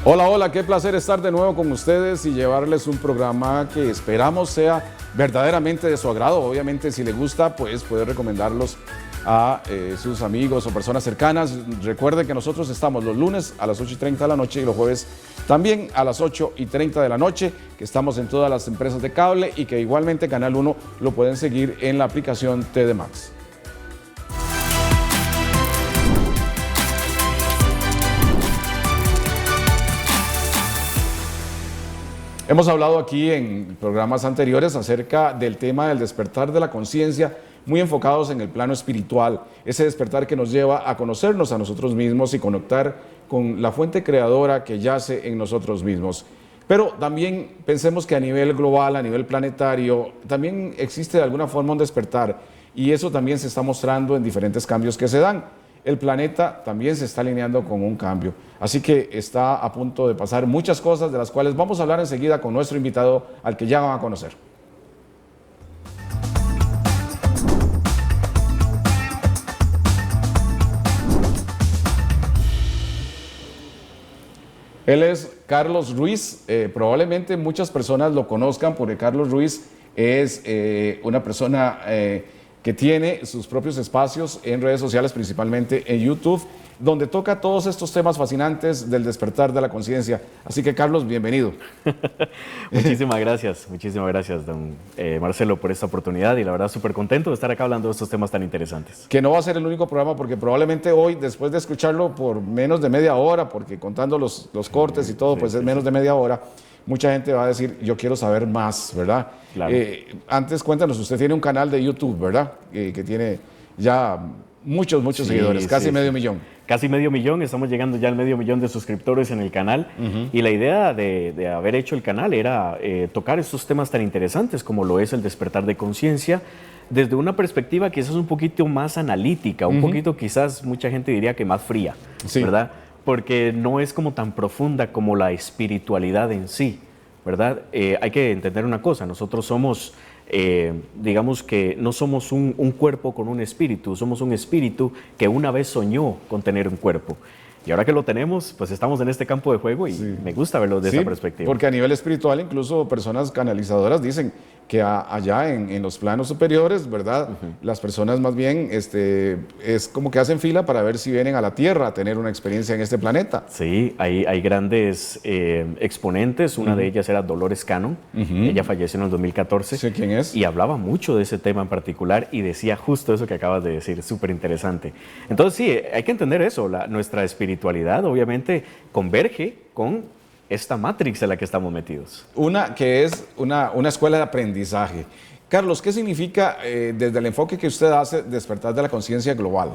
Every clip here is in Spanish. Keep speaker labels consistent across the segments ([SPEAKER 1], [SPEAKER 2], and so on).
[SPEAKER 1] Hola, hola, qué placer estar de nuevo con ustedes y llevarles un programa que esperamos sea verdaderamente de su agrado. Obviamente, si les gusta, pues puede recomendarlos a sus amigos o personas cercanas. Recuerde que nosotros estamos los lunes a las 8:30 de la noche y los jueves también a las 8:30 de la noche, que estamos en todas las empresas de cable y que igualmente Canal 1 lo pueden seguir en la aplicación TD Max. Hemos hablado aquí en programas anteriores acerca del tema del despertar de la conciencia, muy enfocados en el plano espiritual, ese despertar que nos lleva a conocernos a nosotros mismos y conectar con la fuente creadora que yace en nosotros mismos. Pero también pensemos que a nivel global, a nivel planetario, también existe de alguna forma un despertar y eso también se está mostrando en diferentes cambios que se dan. El planeta también se está alineando con un cambio, así que está a punto de pasar muchas cosas de las cuales vamos a hablar enseguida con nuestro invitado al que ya van a conocer. Él es Carlos Ruiz, probablemente muchas personas lo conozcan porque Carlos Ruiz es una persona que tiene sus propios espacios en redes sociales, principalmente en YouTube, donde toca todos estos temas fascinantes del despertar de la conciencia. Así que, Carlos, bienvenido.
[SPEAKER 2] Muchísimas gracias, don Marcelo, por esta oportunidad y la verdad súper contento de estar acá hablando de estos temas tan interesantes.
[SPEAKER 1] Que no va a ser el único programa porque probablemente hoy, después de escucharlo por menos de media hora, porque contando los cortes y todo, pues es menos de media hora, mucha gente va a decir, yo quiero saber más, ¿verdad?
[SPEAKER 2] Claro.
[SPEAKER 1] Antes, cuéntanos, usted tiene un canal de YouTube, ¿verdad? Que tiene ya muchos seguidores, casi medio millón.
[SPEAKER 2] Casi medio millón, estamos llegando ya al medio millón de suscriptores en el canal. Y la idea de haber hecho el canal era tocar estos temas tan interesantes como lo es el despertar de conciencia, desde una perspectiva quizás un poquito más analítica, un poquito quizás mucha gente diría que más fría, ¿verdad? Porque no es como tan profunda como la espiritualidad en sí, ¿verdad? Hay que entender una cosa, nosotros somos, digamos que no somos un cuerpo con un espíritu, somos un espíritu que una vez soñó con tener un cuerpo. Y ahora que lo tenemos, pues estamos en este campo de juego y me gusta verlo desde esa perspectiva.
[SPEAKER 1] Porque a nivel espiritual, incluso personas canalizadoras dicen que allá en los planos superiores, ¿verdad? Las personas más bien es como que hacen fila para ver si vienen a la Tierra a tener una experiencia en este planeta.
[SPEAKER 2] Sí, hay grandes exponentes. Una de ellas era Dolores Cannon. Ella falleció en el 2014.
[SPEAKER 1] ¿Sí, quién es?
[SPEAKER 2] Y hablaba mucho de ese tema en particular y decía justo eso que acabas de decir, súper interesante. Entonces sí, hay que entender eso. Nuestra espiritualidad obviamente converge con esta matrix en la que estamos metidos.
[SPEAKER 1] Una que es una escuela de aprendizaje. Carlos, ¿qué significa desde el enfoque que usted hace despertar de la conciencia global?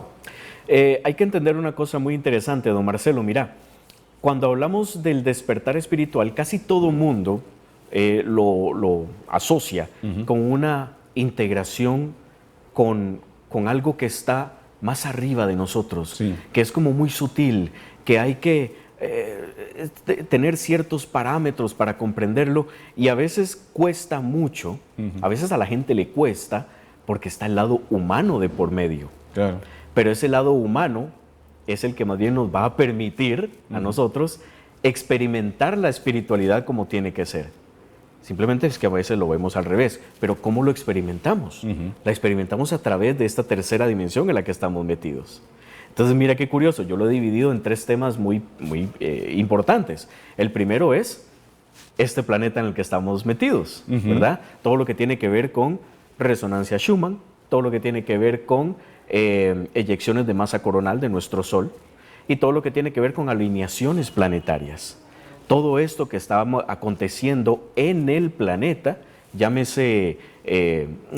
[SPEAKER 2] Hay que entender una cosa muy interesante, don Marcelo. Mira, cuando hablamos del despertar espiritual, casi todo mundo lo asocia con una integración con algo que está más arriba de nosotros, que es como muy sutil, que hay que tener ciertos parámetros para comprenderlo y a veces cuesta mucho, a veces a la gente le cuesta porque está el lado humano de por medio.
[SPEAKER 1] Claro.
[SPEAKER 2] Pero ese lado humano es el que más bien nos va a permitir a nosotros experimentar la espiritualidad como tiene que ser. Simplemente es que a veces lo vemos al revés, pero ¿cómo lo experimentamos? La experimentamos a través de esta tercera dimensión en la que estamos metidos. Entonces, mira qué curioso, yo lo he dividido en tres temas muy importantes. El primero es este planeta en el que estamos metidos, ¿verdad? Todo lo que tiene que ver con resonancia Schumann, todo lo que tiene que ver con eyecciones de masa coronal de nuestro Sol y todo lo que tiene que ver con alineaciones planetarias. Todo esto que está aconteciendo en el planeta, llámese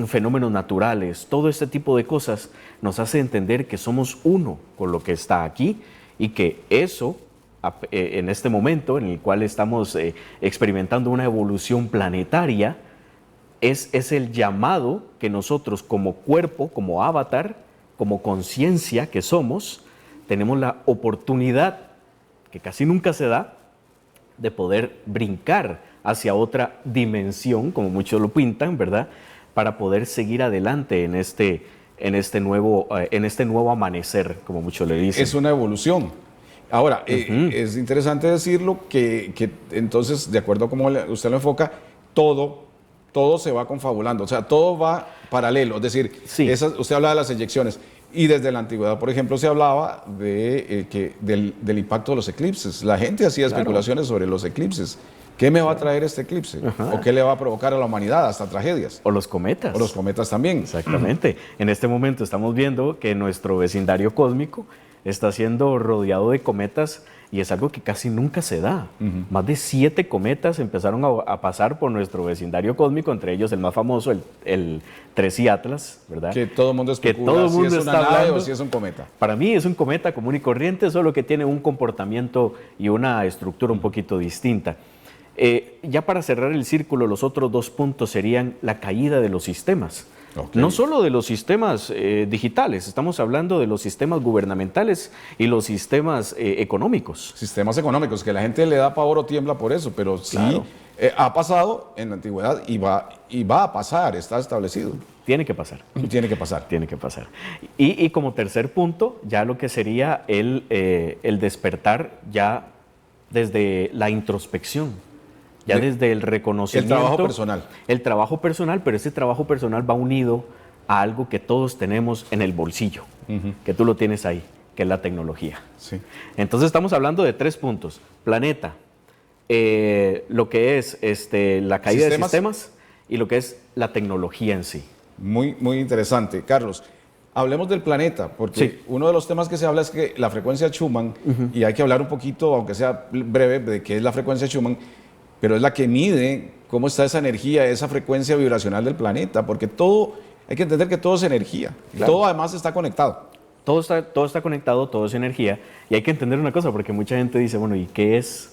[SPEAKER 2] fenómenos naturales, todo este tipo de cosas nos hace entender que somos uno con lo que está aquí y que eso, en este momento en el cual estamos experimentando una evolución planetaria, es el llamado que nosotros como cuerpo, como avatar, como conciencia que somos, tenemos la oportunidad, que casi nunca se da, de poder brincar hacia otra dimensión, como muchos lo pintan, ¿verdad? Para poder seguir adelante en este nuevo amanecer, como muchos le dicen.
[SPEAKER 1] Es una evolución. Ahora, es interesante decirlo que entonces, de acuerdo a cómo usted lo enfoca, todo se va confabulando, o sea, todo va paralelo. Es decir,
[SPEAKER 2] Sí.
[SPEAKER 1] usted habla de las eyecciones y desde la antigüedad, por ejemplo, se hablaba del impacto de los eclipses. La gente hacía especulaciones sobre los eclipses. ¿Qué me va a traer este eclipse? ¿O qué le va a provocar a la humanidad? Hasta tragedias.
[SPEAKER 2] O los cometas.
[SPEAKER 1] O los cometas también.
[SPEAKER 2] Exactamente. En este momento estamos viendo que nuestro vecindario cósmico está siendo rodeado de cometas y es algo que casi nunca se da. Más de 7 cometas empezaron a pasar por nuestro vecindario cósmico, entre ellos el más famoso, el 3i Atlas, ¿verdad?
[SPEAKER 1] Que todo el mundo especula
[SPEAKER 2] todo el mundo
[SPEAKER 1] si es una
[SPEAKER 2] está
[SPEAKER 1] nave
[SPEAKER 2] hablando.
[SPEAKER 1] o si es un cometa.
[SPEAKER 2] Para mí es un cometa común y corriente, solo que tiene un comportamiento y una estructura un poquito distinta. Ya para cerrar el círculo, los otros 2 puntos serían la caída de los sistemas.
[SPEAKER 1] Okay.
[SPEAKER 2] No solo de los sistemas digitales, estamos hablando de los sistemas gubernamentales y los sistemas económicos.
[SPEAKER 1] Sistemas económicos, que la gente le da pavor o tiembla por eso, pero sí
[SPEAKER 2] Claro.
[SPEAKER 1] Ha pasado en la antigüedad y va a pasar, está establecido.
[SPEAKER 2] Tiene que pasar.
[SPEAKER 1] Tiene que pasar.
[SPEAKER 2] Tiene que pasar. Y como tercer punto, ya lo que sería el despertar ya desde la introspección. Ya desde el reconocimiento.
[SPEAKER 1] El trabajo personal.
[SPEAKER 2] El trabajo personal, pero ese trabajo personal va unido a algo que todos tenemos en el bolsillo, que tú lo tienes ahí, que es la tecnología.
[SPEAKER 1] Sí.
[SPEAKER 2] Entonces estamos hablando de 3 puntos. Planeta, lo que es la caída de sistemas y lo que es la tecnología en sí.
[SPEAKER 1] Muy, muy interesante. Carlos, hablemos del planeta, porque
[SPEAKER 2] Sí.
[SPEAKER 1] uno de los temas que se habla es que la frecuencia Schumann, y hay que hablar un poquito, aunque sea breve, de qué es la frecuencia Schumann, pero es la que mide cómo está esa energía, esa frecuencia vibracional del planeta, porque hay que entender que todo es energía,
[SPEAKER 2] Claro.
[SPEAKER 1] todo además está conectado.
[SPEAKER 2] Todo está conectado, todo es energía. Y hay que entender una cosa, porque mucha gente dice, bueno, ¿y qué es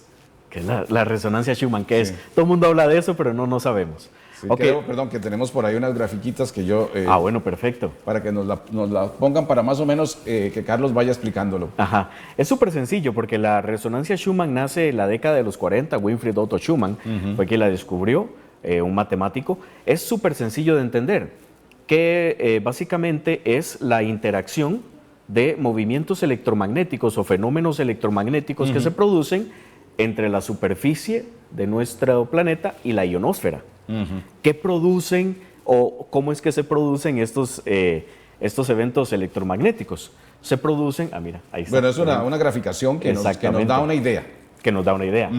[SPEAKER 2] la resonancia Schumann? ¿Qué es? Todo el mundo habla de eso, pero no sabemos.
[SPEAKER 1] Sí,
[SPEAKER 2] Ok.
[SPEAKER 1] perdón, que tenemos por ahí unas grafiquitas que yo...
[SPEAKER 2] Bueno, perfecto.
[SPEAKER 1] para que nos la pongan para más o menos que Carlos vaya explicándolo.
[SPEAKER 2] Ajá. Es súper sencillo porque la resonancia Schumann nace en la década de los 40. Winfried Otto Schumann fue quien la descubrió, un matemático. Es súper sencillo de entender, que básicamente es la interacción de movimientos electromagnéticos o fenómenos electromagnéticos que se producen entre la superficie de nuestro planeta y la ionosfera. ¿Qué producen o cómo es que se producen estos eventos electromagnéticos? Se producen, mira, ahí está.
[SPEAKER 1] Bueno, es una graficación que nos da una idea.
[SPEAKER 2] Que nos da una idea.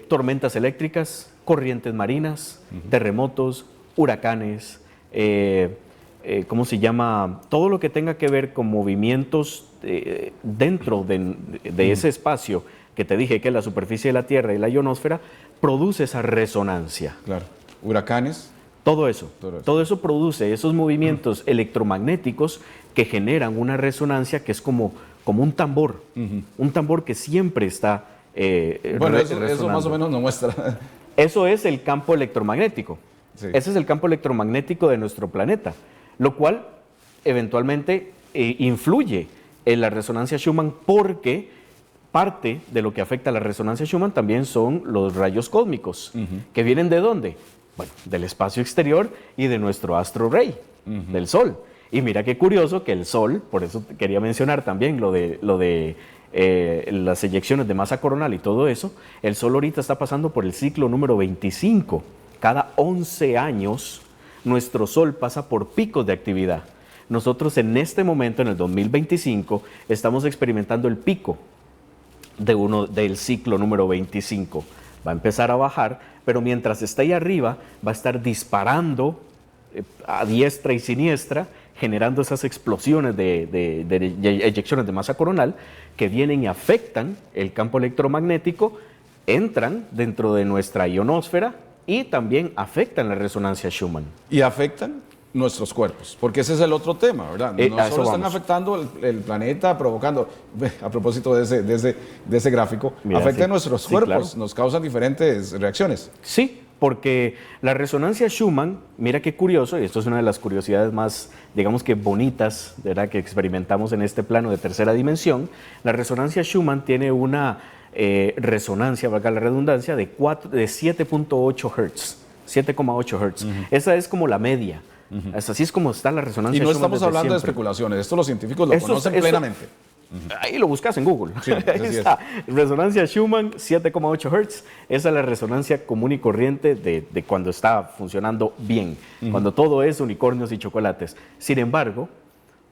[SPEAKER 2] Tormentas eléctricas, corrientes marinas, terremotos, huracanes, ¿cómo se llama? Todo lo que tenga que ver con movimientos dentro de ese espacio que te dije que es la superficie de la Tierra y la ionosfera, produce esa resonancia.
[SPEAKER 1] Claro. Huracanes.
[SPEAKER 2] Todo eso produce esos movimientos electromagnéticos que generan una resonancia que es como un tambor, un tambor que siempre está
[SPEAKER 1] Bueno, eso
[SPEAKER 2] resonando.
[SPEAKER 1] más o menos nos muestra.
[SPEAKER 2] Eso es el campo electromagnético.
[SPEAKER 1] Sí.
[SPEAKER 2] Ese es el campo electromagnético de nuestro planeta, lo cual eventualmente influye en la resonancia Schumann, porque parte de lo que afecta a la resonancia Schumann también son los rayos cósmicos, que vienen ¿de dónde? Bueno, del espacio exterior y de nuestro astro rey, del Sol. Y mira qué curioso que el Sol, por eso quería mencionar también lo de las eyecciones de masa coronal y todo eso, el Sol ahorita está pasando por el ciclo número 25. Cada 11 años nuestro Sol pasa por picos de actividad. Nosotros en este momento, en el 2025, estamos experimentando el pico del ciclo número 25. Va a empezar a bajar, pero mientras está ahí arriba, va a estar disparando a diestra y siniestra, generando esas explosiones de eyecciones de masa coronal que vienen y afectan el campo electromagnético, entran dentro de nuestra ionosfera y también afectan la resonancia Schumann.
[SPEAKER 1] Y afectan nuestros cuerpos, porque ese es el otro tema, ¿verdad? No solo están afectando el planeta, provocando, a propósito de ese gráfico,
[SPEAKER 2] Mira,
[SPEAKER 1] afectan
[SPEAKER 2] sí,
[SPEAKER 1] nuestros
[SPEAKER 2] sí,
[SPEAKER 1] cuerpos,
[SPEAKER 2] claro.
[SPEAKER 1] nos causan diferentes reacciones.
[SPEAKER 2] Sí, porque la resonancia Schumann, mira qué curioso, y esto es una de las curiosidades más, digamos que bonitas, ¿verdad?, que experimentamos en este plano de tercera dimensión. La resonancia Schumann tiene una resonancia, valga la redundancia, de 7.8 Hz, 7,8 Hz. Esa es como la media. Así es como está la resonancia
[SPEAKER 1] Y no
[SPEAKER 2] Schumann
[SPEAKER 1] estamos
[SPEAKER 2] desde
[SPEAKER 1] hablando de
[SPEAKER 2] siempre.
[SPEAKER 1] especulaciones, esto los científicos lo conocen plenamente.
[SPEAKER 2] Ahí lo buscas en Google.
[SPEAKER 1] Sí,
[SPEAKER 2] Ahí está. Resonancia Schumann, 7,8 Hz. Esa es la resonancia común y corriente de cuando está funcionando bien. Cuando todo es unicornios y chocolates. Sin embargo,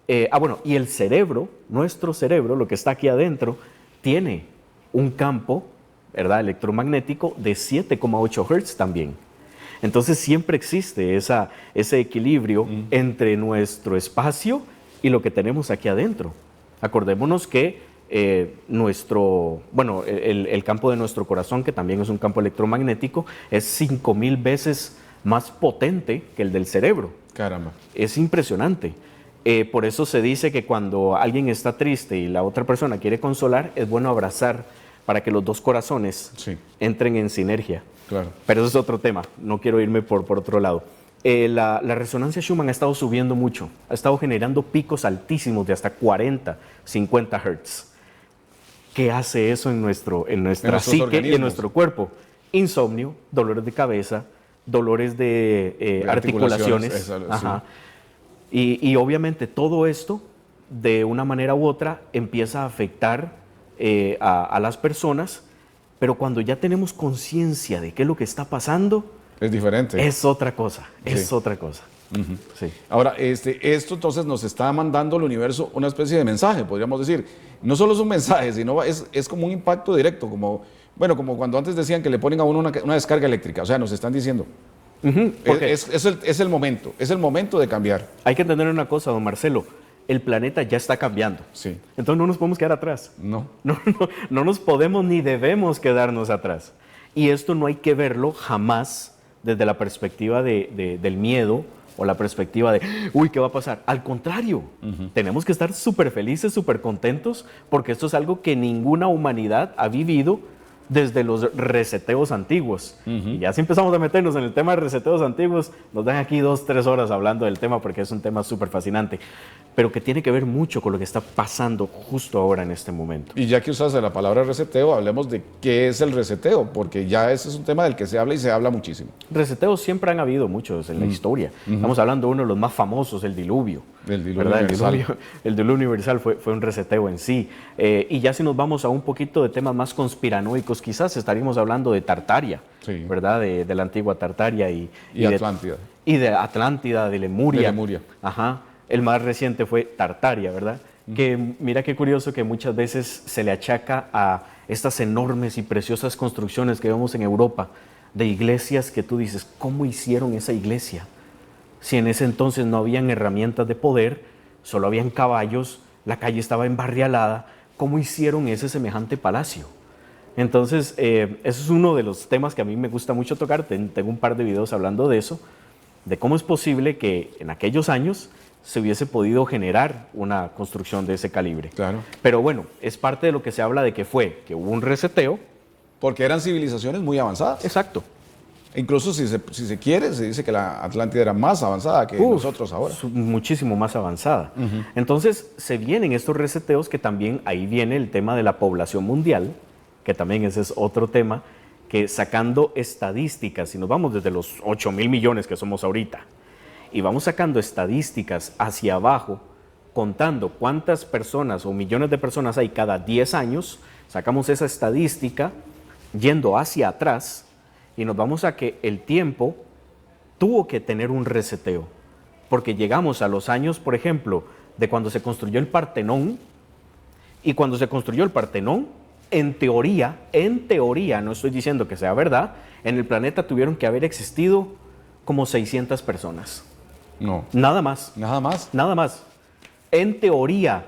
[SPEAKER 2] y el cerebro, nuestro cerebro, lo que está aquí adentro, tiene un campo, ¿verdad?, electromagnético de 7,8 Hz también. Entonces siempre existe ese equilibrio entre nuestro espacio y lo que tenemos aquí adentro. Acordémonos que el campo de nuestro corazón, que también es un campo electromagnético, es 5000 veces más potente que el del cerebro.
[SPEAKER 1] Caramba.
[SPEAKER 2] Es impresionante. Por eso se dice que cuando alguien está triste y la otra persona quiere consolar, es bueno abrazar para que los dos corazones entren en sinergia.
[SPEAKER 1] Claro.
[SPEAKER 2] Pero eso es otro tema, no quiero irme por otro lado. La resonancia Schumann ha estado subiendo mucho, ha estado generando picos altísimos de hasta 40, 50 Hz. ¿Qué hace eso en nuestra psique y en nuestro cuerpo? Insomnio, dolores de cabeza, dolores de articulaciones. Ajá. Y obviamente todo esto, de una manera u otra, empieza a afectar a las personas, pero cuando ya tenemos conciencia de qué es lo que está pasando,
[SPEAKER 1] es diferente.
[SPEAKER 2] Es otra cosa, es otra cosa. Sí.
[SPEAKER 1] Ahora, esto entonces nos está mandando al universo una especie de mensaje, podríamos decir. No solo es un mensaje, sino es como un impacto directo, como cuando antes decían que le ponen a uno una descarga eléctrica, o sea, nos están diciendo, es el momento de cambiar.
[SPEAKER 2] Hay que entender una cosa, don Marcelo, el planeta ya está cambiando.
[SPEAKER 1] Sí.
[SPEAKER 2] Entonces no nos podemos quedar atrás.
[SPEAKER 1] No
[SPEAKER 2] No nos podemos ni debemos quedarnos atrás. Y esto no hay que verlo jamás desde la perspectiva del miedo o la perspectiva de, uy, ¿qué va a pasar? Al contrario, tenemos que estar súper felices, súper contentos, porque esto es algo que ninguna humanidad ha vivido desde los reseteos antiguos. Y ya si empezamos a meternos en el tema de reseteos antiguos, nos dan aquí 2-3 horas hablando del tema porque es un tema súper fascinante, pero que tiene que ver mucho con lo que está pasando justo ahora en este momento.
[SPEAKER 1] Y ya que usas la palabra reseteo, hablemos de qué es el reseteo, porque ya ese es un tema del que se habla y se habla muchísimo.
[SPEAKER 2] Reseteos siempre han habido muchos en la historia. Estamos hablando de uno de los más famosos, el diluvio.
[SPEAKER 1] El diluvio universal.
[SPEAKER 2] El diluvio universal fue un reseteo en sí. Y ya si nos vamos a un poquito de temas más conspiranoicos, quizás estaríamos hablando de Tartaria, ¿verdad? De la antigua Tartaria y
[SPEAKER 1] Atlántida.
[SPEAKER 2] Y de Atlántida, de Lemuria.
[SPEAKER 1] De Lemuria.
[SPEAKER 2] Ajá. El más reciente fue Tartaria, ¿verdad? Que mira qué curioso que muchas veces se le achaca a estas enormes y preciosas construcciones que vemos en Europa, de iglesias que tú dices, ¿cómo hicieron esa iglesia? Si en ese entonces no habían herramientas de poder, solo habían caballos, la calle estaba embarrialada, ¿cómo hicieron ese semejante palacio? Entonces, eso es uno de los temas que a mí me gusta mucho tocar. Tengo un par de videos hablando de eso, de cómo es posible que en aquellos años se hubiese podido generar una construcción de ese calibre.
[SPEAKER 1] Claro.
[SPEAKER 2] Pero bueno, es parte de lo que se habla de que hubo un reseteo.
[SPEAKER 1] Porque eran civilizaciones muy avanzadas.
[SPEAKER 2] Exacto.
[SPEAKER 1] Incluso si se quiere, se dice que la Atlántida era más avanzada que nosotros ahora.
[SPEAKER 2] Muchísimo más avanzada. Entonces, se vienen estos reseteos que también ahí viene el tema de la población mundial, que también ese es otro tema, que sacando estadísticas, si nos vamos desde los 8,000 millones que somos ahorita, y vamos sacando estadísticas hacia abajo, contando cuántas personas o millones de personas hay cada 10 años, sacamos esa estadística yendo hacia atrás y nos vamos a que el tiempo tuvo que tener un reseteo, porque llegamos a los años, por ejemplo, de cuando se construyó el Partenón, y cuando se construyó el Partenón, en teoría, no estoy diciendo que sea verdad, en el planeta tuvieron que haber existido como 600 personas.
[SPEAKER 1] No.
[SPEAKER 2] Nada más.
[SPEAKER 1] Nada más.
[SPEAKER 2] Nada más. En teoría,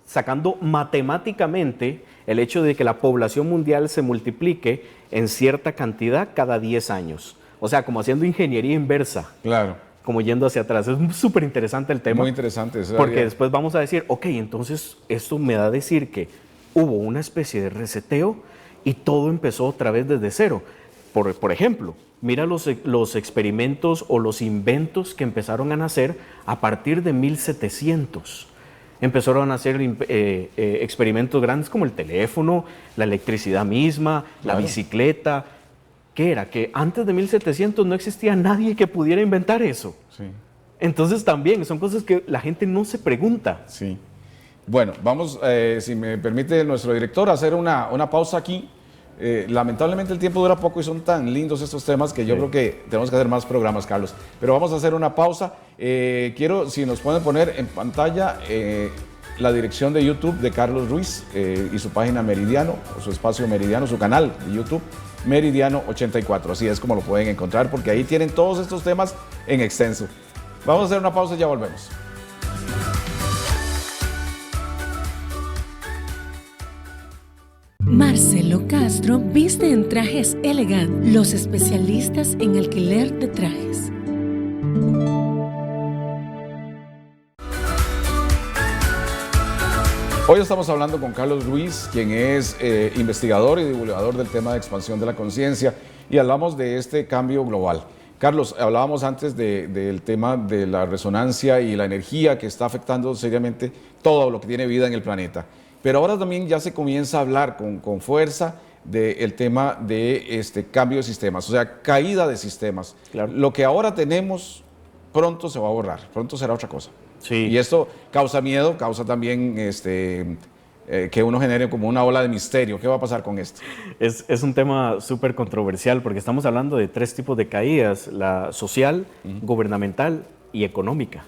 [SPEAKER 2] sacando matemáticamente el hecho de que la población mundial se multiplique en cierta cantidad cada 10 años. O sea, como haciendo ingeniería inversa.
[SPEAKER 1] Claro.
[SPEAKER 2] Como yendo hacia atrás. Es súper interesante el tema.
[SPEAKER 1] Muy interesante.
[SPEAKER 2] Porque después vamos a decir, ok, entonces esto me da a decir que hubo una especie de reseteo y todo empezó otra vez desde cero. Por ejemplo, mira los experimentos o los inventos que empezaron a nacer a partir de 1700. Empezaron a hacer experimentos grandes como el teléfono, la electricidad misma, la bicicleta. ¿Qué era? Que antes de 1700 no existía nadie que pudiera inventar eso.
[SPEAKER 1] Sí.
[SPEAKER 2] Entonces también son cosas que la gente no se pregunta.
[SPEAKER 1] Sí. Bueno, vamos, si me permite nuestro director, a hacer una pausa aquí. Lamentablemente el tiempo dura poco y son tan lindos estos temas que yo creo que tenemos que hacer más programas, Carlos. Pero vamos a hacer una pausa. Quiero, si nos pueden poner en pantalla la dirección de YouTube de Carlos Ruiz y su página Meridiano, o su espacio Meridiano, su canal de YouTube, Meridiano 84. Así es como lo pueden encontrar, porque ahí tienen todos estos temas en extenso. Vamos a hacer una pausa y ya volvemos.
[SPEAKER 3] Marcelo Castro viste en Trajes Elegant, los especialistas en alquiler de trajes.
[SPEAKER 1] Hoy estamos hablando con Carlos Ruiz, quien es investigador y divulgador del tema de expansión de la conciencia, y hablamos de este cambio global. Carlos, hablábamos antes del tema de la resonancia y la energía que está afectando seriamente todo lo que tiene vida en el planeta. Pero ahora también ya se comienza a hablar con fuerza del tema de cambio de sistemas, o sea, caída de sistemas.
[SPEAKER 2] Claro.
[SPEAKER 1] Lo que ahora tenemos pronto se va a borrar, pronto será otra cosa.
[SPEAKER 2] Sí.
[SPEAKER 1] Y esto causa miedo, causa también que uno genere como una ola de misterio. ¿Qué va a pasar con esto?
[SPEAKER 2] Es un tema súper controversial porque estamos hablando de 3 tipos de caídas: la social, gubernamental y económica.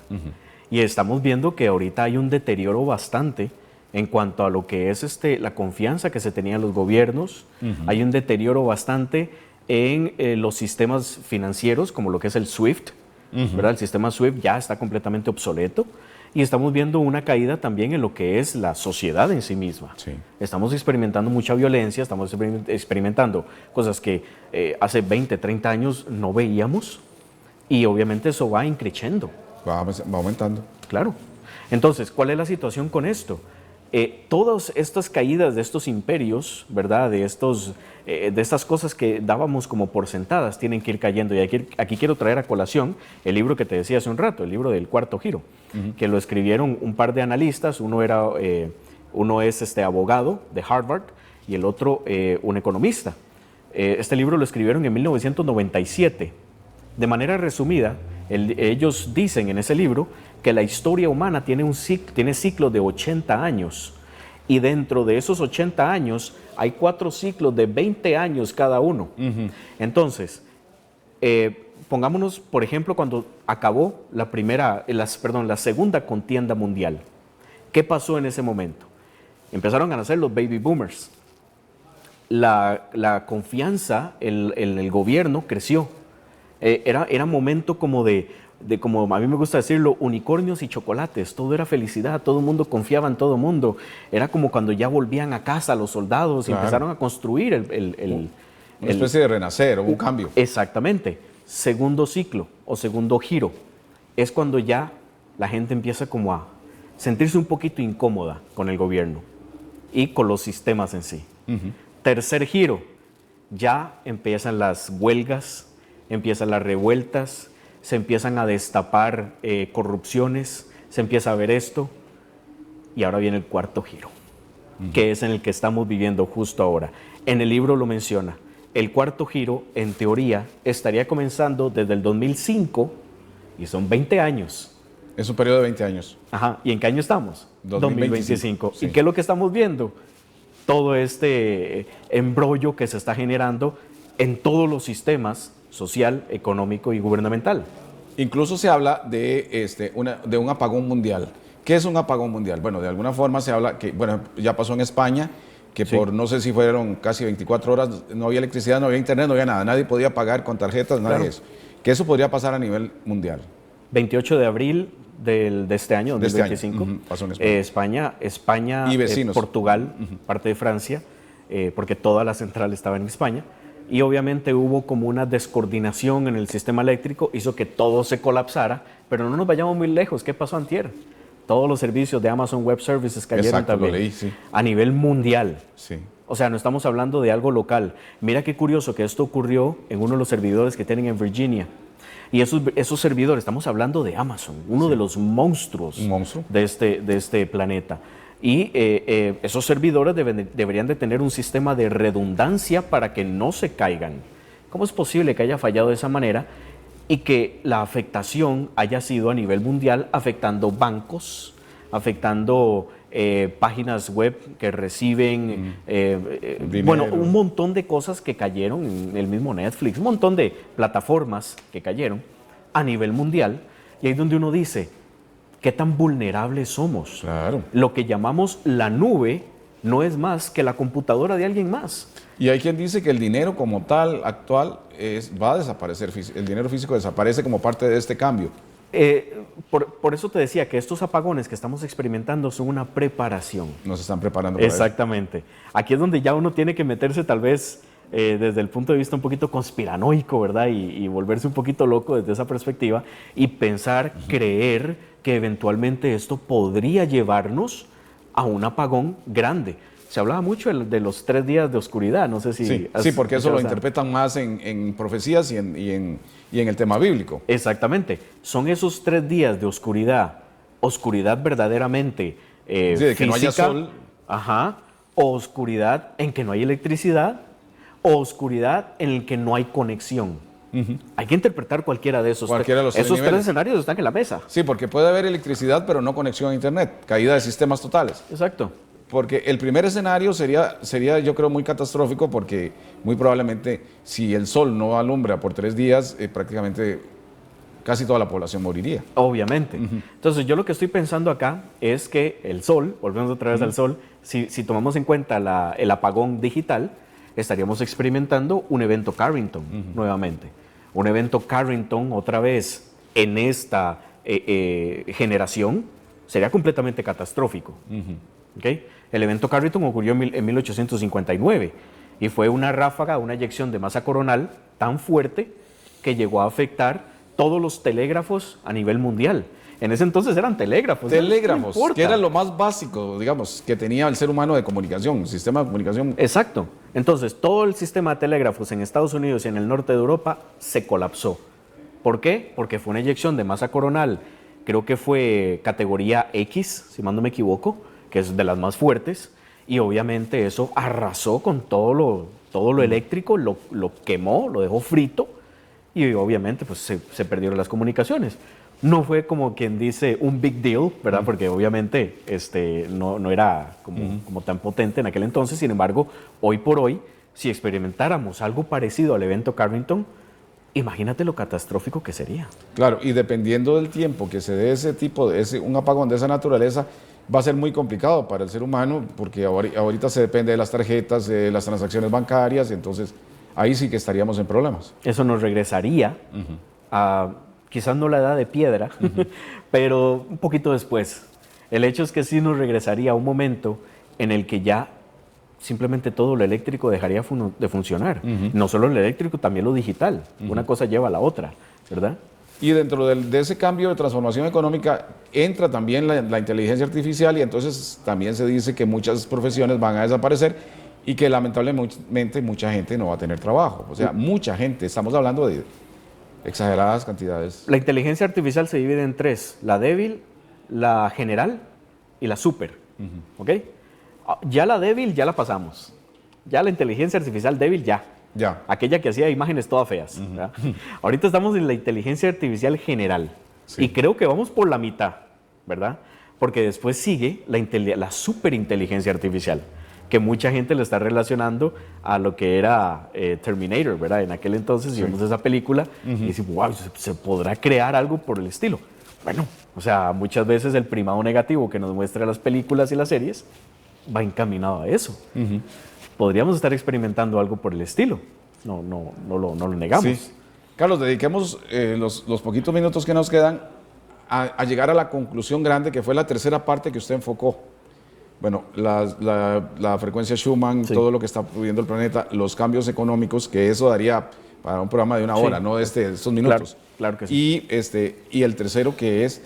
[SPEAKER 2] Y estamos viendo que ahorita hay un deterioro bastante en cuanto a lo que es la confianza que se tenía en los gobiernos. Hay un deterioro bastante en los sistemas financieros, como lo que es el SWIFT, ¿verdad? El sistema SWIFT ya está completamente obsoleto. Y estamos viendo una caída también en lo que es la sociedad en sí misma.
[SPEAKER 1] Sí.
[SPEAKER 2] Estamos experimentando mucha violencia, estamos experimentando cosas que hace 20, 30 años no veíamos, y obviamente eso va increciendo.
[SPEAKER 1] Va aumentando.
[SPEAKER 2] Claro. Entonces, ¿cuál es la situación con esto? Todas estas caídas de estos imperios, ¿verdad? De estas cosas que dábamos como por sentadas, tienen que ir cayendo. Y aquí quiero traer a colación el libro que te decía hace un rato, el libro del Cuarto Giro, que lo escribieron un par de analistas. Uno es abogado de Harvard y el otro un economista. Este libro lo escribieron en 1997. De manera resumida, ellos dicen en ese libro que la historia humana tiene ciclos de 80 años, y dentro de esos 80 años hay 4 ciclos de 20 años cada uno. Entonces, pongámonos, por ejemplo, cuando acabó la Segunda Contienda Mundial. ¿Qué pasó en ese momento? Empezaron a nacer los baby boomers. La confianza en el gobierno creció. Era momento como como a mí me gusta decirlo, unicornios y chocolates. Todo era felicidad, todo el mundo confiaba en todo el mundo. Era como cuando ya volvían a casa los soldados, claro, y empezaron a construir
[SPEAKER 1] una especie de renacer o un cambio.
[SPEAKER 2] Exactamente. Segundo ciclo o segundo giro es cuando ya la gente empieza como a sentirse un poquito incómoda con el gobierno y con los sistemas en sí. Tercer giro, ya empiezan las huelgas, empiezan las revueltas, se empiezan a destapar corrupciones, se empieza a ver esto, y ahora viene el cuarto giro, que es en el que estamos viviendo justo ahora. En el libro lo menciona. El cuarto giro, en teoría, estaría comenzando desde el 2005, y son 20 años.
[SPEAKER 1] Es un periodo de 20 años.
[SPEAKER 2] Ajá. ¿Y en qué año estamos? 2025.
[SPEAKER 1] Sí.
[SPEAKER 2] ¿Y qué es lo que estamos viendo? Todo este embrollo que se está generando en todos los sistemas social, económico y gubernamental.
[SPEAKER 1] Incluso se habla de un apagón mundial. ¿Qué es un apagón mundial? Bueno, de alguna forma se habla que, bueno, ya pasó en España, que sí, por no sé si fueron casi 24 horas, no había electricidad, no había internet, no había nada, nadie podía pagar con tarjetas, nada, claro, de eso. Que eso podría pasar a nivel mundial.
[SPEAKER 2] 28 de abril de este año, 2025,
[SPEAKER 1] pasó en
[SPEAKER 2] España
[SPEAKER 1] y vecinos.
[SPEAKER 2] Portugal, parte de Francia, porque toda la central estaba en España. Y obviamente hubo como una descoordinación en el sistema eléctrico, hizo que todo se colapsara, pero no nos vayamos muy lejos. ¿Qué pasó antier? Todos los servicios de Amazon Web Services cayeron.
[SPEAKER 1] Exacto,
[SPEAKER 2] también.
[SPEAKER 1] Lo leí, sí.
[SPEAKER 2] A nivel mundial.
[SPEAKER 1] Sí.
[SPEAKER 2] O sea, no estamos hablando de algo local. Mira qué curioso que esto ocurrió en uno de los servidores que tienen en Virginia. Y esos servidores, estamos hablando de Amazon, uno sí, de los monstruos de este planeta. Y esos servidores deberían de tener un sistema de redundancia para que no se caigan. ¿Cómo es posible que haya fallado de esa manera y que la afectación haya sido a nivel mundial, afectando bancos, afectando páginas web que reciben, bueno, un montón de cosas que cayeron en el mismo Netflix, un montón de plataformas que cayeron a nivel mundial, y ahí es donde uno dice, ¿qué tan vulnerables somos?
[SPEAKER 1] Claro.
[SPEAKER 2] Lo que llamamos la nube no es más que la computadora de alguien más.
[SPEAKER 1] Y hay quien dice que el dinero como tal, actual, va a desaparecer, el dinero físico desaparece como parte de este cambio.
[SPEAKER 2] Por eso te decía que estos apagones que estamos experimentando son una preparación.
[SPEAKER 1] Nos están preparando para
[SPEAKER 2] Exactamente. Aquí es donde ya uno tiene que meterse tal vez desde el punto de vista un poquito conspiranoico, ¿verdad? Y volverse un poquito loco desde esa perspectiva y pensar, creer que eventualmente esto podría llevarnos a un apagón grande. Se hablaba mucho de los 3 días de oscuridad, no sé si...
[SPEAKER 1] Sí, porque eso lo interpretan más en profecías y en el tema bíblico.
[SPEAKER 2] Exactamente. Son esos 3 días de oscuridad, oscuridad verdaderamente
[SPEAKER 1] de
[SPEAKER 2] física,
[SPEAKER 1] que no haya sol.
[SPEAKER 2] Ajá, o oscuridad en que no hay electricidad, o oscuridad en el que no hay conexión. Hay que interpretar cualquiera de esos.
[SPEAKER 1] Cualquiera de los
[SPEAKER 2] esos 3
[SPEAKER 1] niveles.
[SPEAKER 2] escenarios están en la mesa.
[SPEAKER 1] Sí, porque puede haber electricidad, pero no conexión a internet, caída de sistemas totales.
[SPEAKER 2] Exacto.
[SPEAKER 1] Porque el primer escenario sería yo creo, muy catastrófico, porque muy probablemente si el sol no alumbra por 3 días, prácticamente casi toda la población moriría.
[SPEAKER 2] Obviamente. Entonces, yo lo que estoy pensando acá es que el sol, volvemos otra vez al sol, si tomamos en cuenta el apagón digital, estaríamos experimentando un evento Carrington nuevamente. Un evento Carrington otra vez en esta generación sería completamente catastrófico. ¿Okay? El evento Carrington ocurrió en 1859 y fue una ráfaga, una eyección de masa coronal tan fuerte que llegó a afectar todos los telégrafos a nivel mundial. En ese entonces eran telégrafos.
[SPEAKER 1] Telégrafos,
[SPEAKER 2] no
[SPEAKER 1] que era lo más básico, digamos, que tenía el ser humano de comunicación, el sistema de comunicación.
[SPEAKER 2] Exacto. Entonces, todo el sistema de telégrafos en Estados Unidos y en el norte de Europa se colapsó. ¿Por qué? Porque fue una eyección de masa coronal, creo que fue categoría X, si mal no me equivoco, que es de las más fuertes, y obviamente eso arrasó con todo lo eléctrico, lo quemó, lo dejó frito, y obviamente pues se perdieron las comunicaciones. No fue como quien dice un big deal, ¿verdad? Porque obviamente no era como tan potente en aquel entonces. Sin embargo, hoy por hoy, si experimentáramos algo parecido al evento Carrington, imagínate lo catastrófico que sería.
[SPEAKER 1] Claro, y dependiendo del tiempo que se dé un apagón de esa naturaleza, va a ser muy complicado para el ser humano, porque ahorita se depende de las tarjetas, de las transacciones bancarias, entonces ahí sí que estaríamos en problemas.
[SPEAKER 2] Eso nos regresaría a... quizás no la edad de piedra, pero un poquito después. El hecho es que sí nos regresaría a un momento en el que ya simplemente todo lo eléctrico dejaría de funcionar. No solo lo eléctrico, también lo digital. Una cosa lleva a la otra, ¿verdad?
[SPEAKER 1] Y dentro de ese cambio de transformación económica entra también la inteligencia artificial, y entonces también se dice que muchas profesiones van a desaparecer y que lamentablemente mucha gente no va a tener trabajo. O sea, mucha gente, estamos hablando de exageradas cantidades.
[SPEAKER 2] La inteligencia artificial se divide en 3, la débil, la general y la súper. ¿Ok? Ya la débil ya la pasamos. Ya la inteligencia artificial débil ya. Aquella que hacía imágenes todas feas. Ahorita estamos en la inteligencia artificial general. Sí. Y creo que vamos por la mitad, ¿verdad? Porque después sigue la superinteligencia artificial, que mucha gente le está relacionando a lo que era Terminator, ¿verdad? En aquel entonces vimos esa película y decimos, wow, ¿se podrá crear algo por el estilo? Bueno, o sea, muchas veces el primado negativo que nos muestra las películas y las series va encaminado a eso. Podríamos estar experimentando algo por el estilo. No lo negamos. Sí.
[SPEAKER 1] Carlos, dediquemos los poquitos minutos que nos quedan a llegar a la conclusión grande, que fue la tercera parte que usted enfocó. Bueno, la frecuencia Schumann, todo lo que está viviendo el planeta, los cambios económicos, que eso daría para un programa de 1 hora, no de estos minutos.
[SPEAKER 2] Claro que sí.
[SPEAKER 1] Y el tercero, que es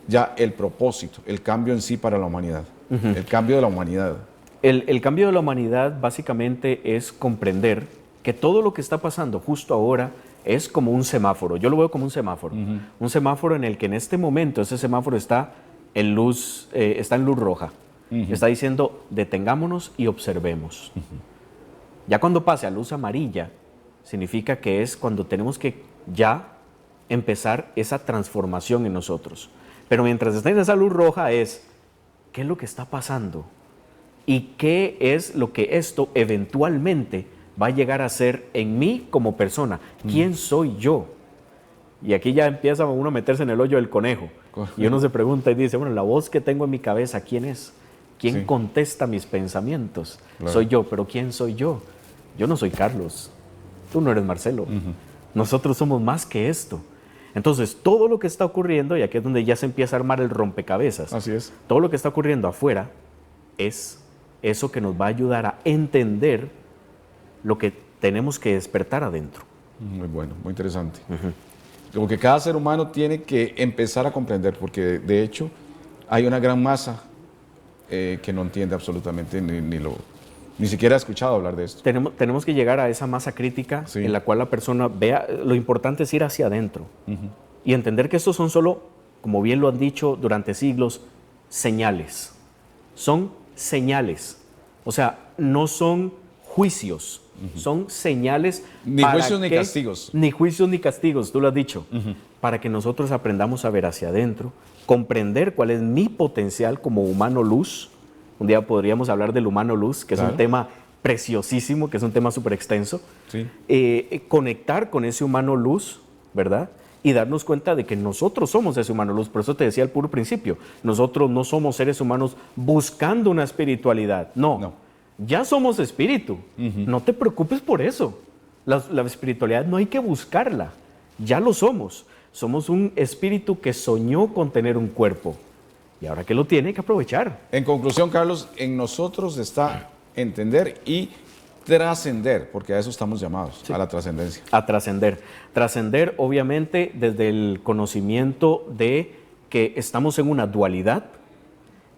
[SPEAKER 1] ya el propósito, el cambio en sí para la humanidad, el cambio de la humanidad.
[SPEAKER 2] El cambio de la humanidad básicamente es comprender que todo lo que está pasando justo ahora es como un semáforo. Yo lo veo como un semáforo. Un semáforo en el que en este momento ese semáforo está en luz roja. Está diciendo, detengámonos y observemos. Ya cuando pase a luz amarilla, significa que es cuando tenemos que ya empezar esa transformación en nosotros. Pero mientras está en esa luz roja es, ¿qué es lo que está pasando? ¿Y qué es lo que esto eventualmente va a llegar a ser en mí como persona? ¿Quién soy yo? Y aquí ya empieza uno a meterse en el hoyo del conejo. Y uno se pregunta y dice, bueno, la voz que tengo en mi cabeza, ¿quién es? ¿Quién contesta mis pensamientos? Claro. Soy yo, pero ¿quién soy yo? Yo no soy Carlos. Tú no eres Marcelo. Nosotros somos más que esto. Entonces, todo lo que está ocurriendo, y aquí es donde ya se empieza a armar el rompecabezas.
[SPEAKER 1] Así es.
[SPEAKER 2] Todo lo que está ocurriendo afuera es eso que nos va a ayudar a entender lo que tenemos que despertar adentro.
[SPEAKER 1] Muy bueno, muy interesante. Como que cada ser humano tiene que empezar a comprender, porque de hecho hay una gran masa que no entiende absolutamente ni siquiera ha escuchado hablar de esto.
[SPEAKER 2] Tenemos que llegar a esa masa crítica en la cual la persona vea, lo importante es ir hacia adentro y entender que estos son solo, como bien lo han dicho durante siglos, señales. Son señales, o sea, no son juicios, son señales.
[SPEAKER 1] Ni juicios ni castigos.
[SPEAKER 2] Ni juicios ni castigos, tú lo has dicho, para que nosotros aprendamos a ver hacia adentro, comprender cuál es mi potencial como humano luz. Un día podríamos hablar del humano luz, que es un tema preciosísimo, que es un tema súper extenso. Sí. Conectar con ese humano luz, ¿verdad? Y darnos cuenta de que nosotros somos ese humano luz. Por eso te decía al puro principio, nosotros no somos seres humanos buscando una espiritualidad. No. Ya somos espíritu. No te preocupes por eso. La espiritualidad no hay que buscarla. Ya lo somos. Somos un espíritu que soñó con tener un cuerpo. Y ahora que lo tiene, hay que aprovechar.
[SPEAKER 1] En conclusión, Carlos, en nosotros está entender y trascender, porque a eso estamos llamados, a la trascendencia.
[SPEAKER 2] A trascender. Trascender, obviamente, desde el conocimiento de que estamos en una dualidad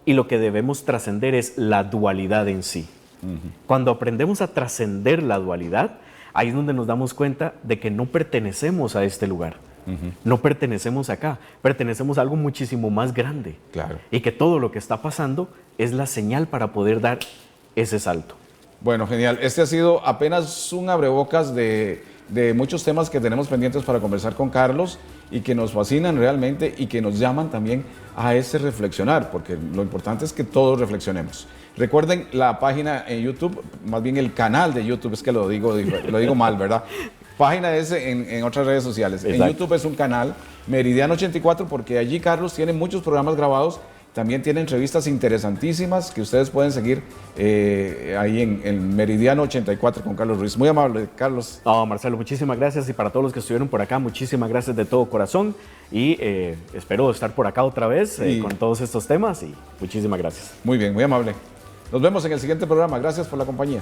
[SPEAKER 2] y lo que debemos trascender es la dualidad en sí. Cuando aprendemos a trascender la dualidad, ahí es donde nos damos cuenta de que no pertenecemos a este lugar. No pertenecemos acá, pertenecemos a algo muchísimo más grande.
[SPEAKER 1] Claro.
[SPEAKER 2] Y que todo lo que está pasando es la señal para poder dar ese salto.
[SPEAKER 1] Bueno, genial. Este ha sido apenas un abrebocas de muchos temas que tenemos pendientes para conversar con Carlos y que nos fascinan realmente y que nos llaman también a ese reflexionar, porque lo importante es que todos reflexionemos. Recuerden la página en YouTube, más bien el canal de YouTube, es que lo digo mal, ¿verdad? Página es en otras redes sociales. Exacto. En YouTube es un canal, Meridiano 84, porque allí Carlos tiene muchos programas grabados. También tiene entrevistas interesantísimas que ustedes pueden seguir ahí en Meridiano 84 con Carlos Ruiz. Muy amable, Carlos.
[SPEAKER 2] No, Marcelo, muchísimas gracias. Y para todos los que estuvieron por acá, muchísimas gracias de todo corazón. Y espero estar por acá otra vez con todos estos temas. Y muchísimas gracias.
[SPEAKER 1] Muy bien, muy amable. Nos vemos en el siguiente programa. Gracias por la compañía.